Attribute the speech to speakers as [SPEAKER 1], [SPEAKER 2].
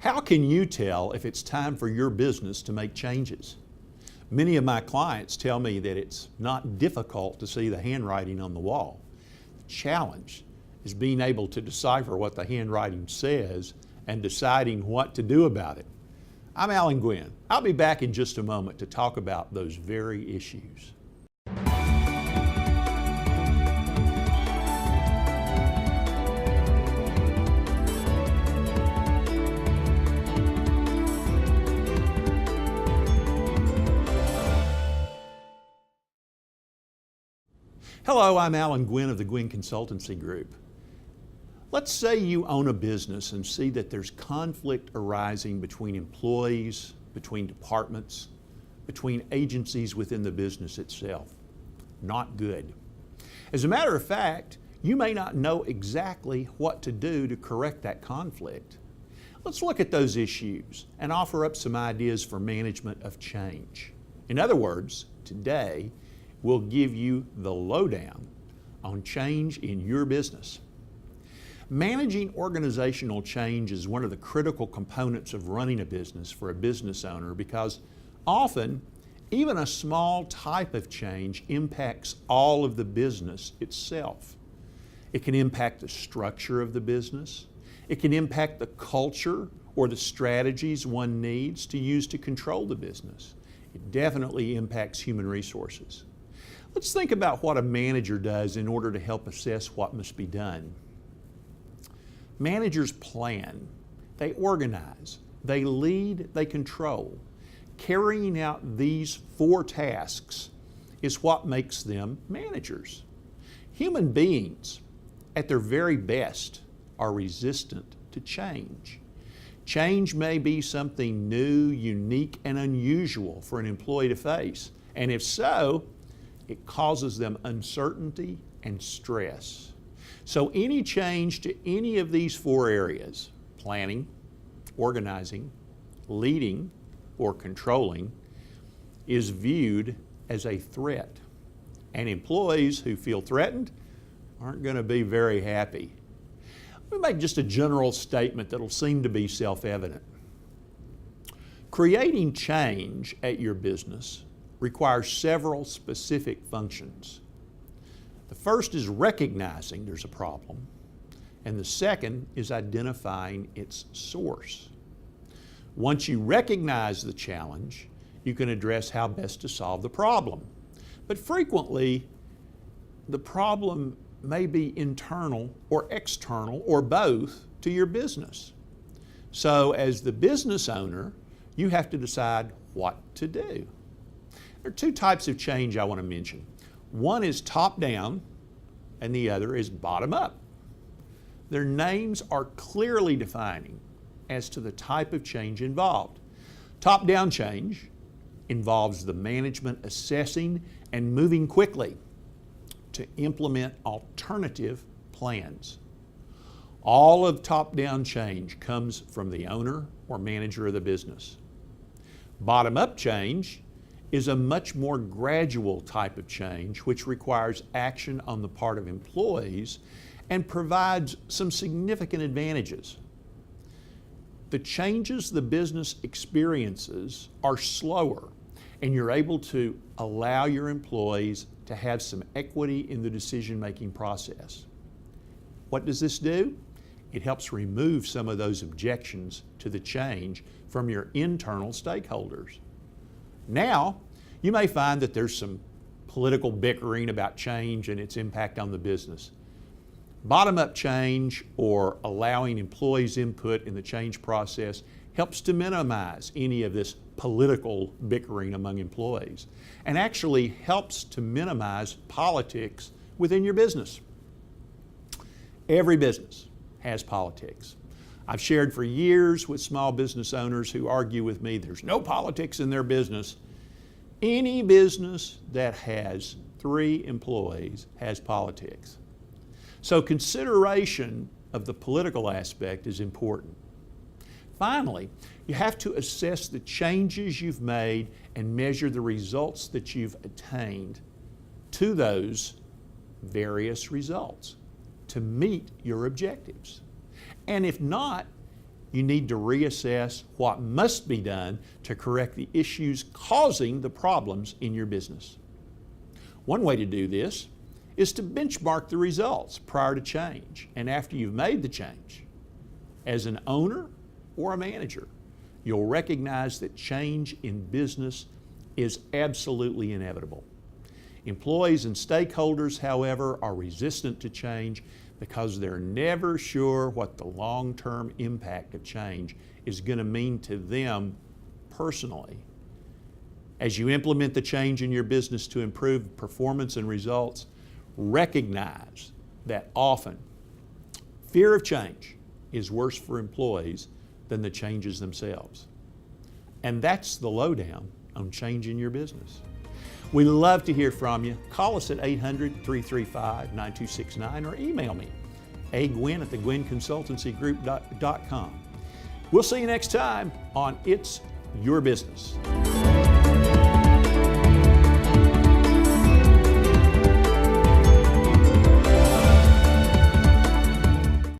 [SPEAKER 1] How can you tell if it's time for your business to make changes? Many of my clients tell me that it's not difficult to see the handwriting on the wall. The challenge is being able to decipher what the handwriting says and deciding what to do about it. I'm Alan Gwynn. I'll be back in just a moment to talk about those very issues. Hello, I'm Alan Gwynn of the Gwynn Consultancy Group. Let's say you own a business and see that there's conflict arising between employees, between departments, between agencies within the business itself. Not good. As a matter of fact, you may not know exactly what to do to correct that conflict. Let's look at those issues and offer up some ideas for management of change. In other words, today, we'll give you the lowdown on change in your business. Managing organizational change is one of the critical components of running a business for a business owner because often, even a small type of change impacts all of the business itself. It can impact the structure of the business. It can impact the culture or the strategies one needs to use to control the business. It definitely impacts human resources. Let's think about what a manager does in order to help assess what must be done. Managers plan, they organize, they lead, they control. Carrying out these four tasks is what makes them managers. Human beings, at their very best, are resistant to change. Change may be something new, unique, and unusual for an employee to face, and if so, it causes them uncertainty and stress. So any change to any of these four areas, planning, organizing, leading, or controlling, is viewed as a threat. And employees who feel threatened aren't going to be very happy. Let me make just a general statement that'll seem to be self-evident. Creating change at your business requires several specific functions. The first is recognizing there's a problem, and the second is identifying its source. Once you recognize the challenge, you can address how best to solve the problem. But frequently, the problem may be internal or external or both to your business. So as the business owner, you have to decide what to do. There are two types of change I want to mention. One is top-down and the other is bottom-up. Their names are clearly defining as to the type of change involved. Top-down change involves the management assessing and moving quickly to implement alternative plans. All of top-down change comes from the owner or manager of the business. Bottom-up change is a much more gradual type of change which requires action on the part of employees and provides some significant advantages. The changes the business experiences are slower, and you're able to allow your employees to have some equity in the decision-making process. What does this do? It helps remove some of those objections to the change from your internal stakeholders. Now, you may find that there's some political bickering about change and its impact on the business. Bottom-up change, or allowing employees' input in the change process, helps to minimize any of this political bickering among employees and actually helps to minimize politics within your business. Every business has politics. I've shared for years with small business owners who argue with me there's no politics in their business. Any business that has 3 employees has politics. So consideration of the political aspect is important. Finally, you have to assess the changes you've made and measure the results that you've attained to those various results to meet your objectives. And if not, you need to reassess what must be done to correct the issues causing the problems in your business. One way to do this is to benchmark the results prior to change and after you've made the change. As an owner or a manager, you'll recognize that change in business is absolutely inevitable. Employees and stakeholders, however, are resistant to change because they're never sure what the long-term impact of change is going to mean to them personally. As you implement the change in your business to improve performance and results, recognize that often fear of change is worse for employees than the changes themselves. And that's the lowdown on changing your business. We love to hear from you. Call us at 800-335-9269 or email me, agwynn@thegwynnconsultancygroup.com. We'll see you next time on It's Your Business.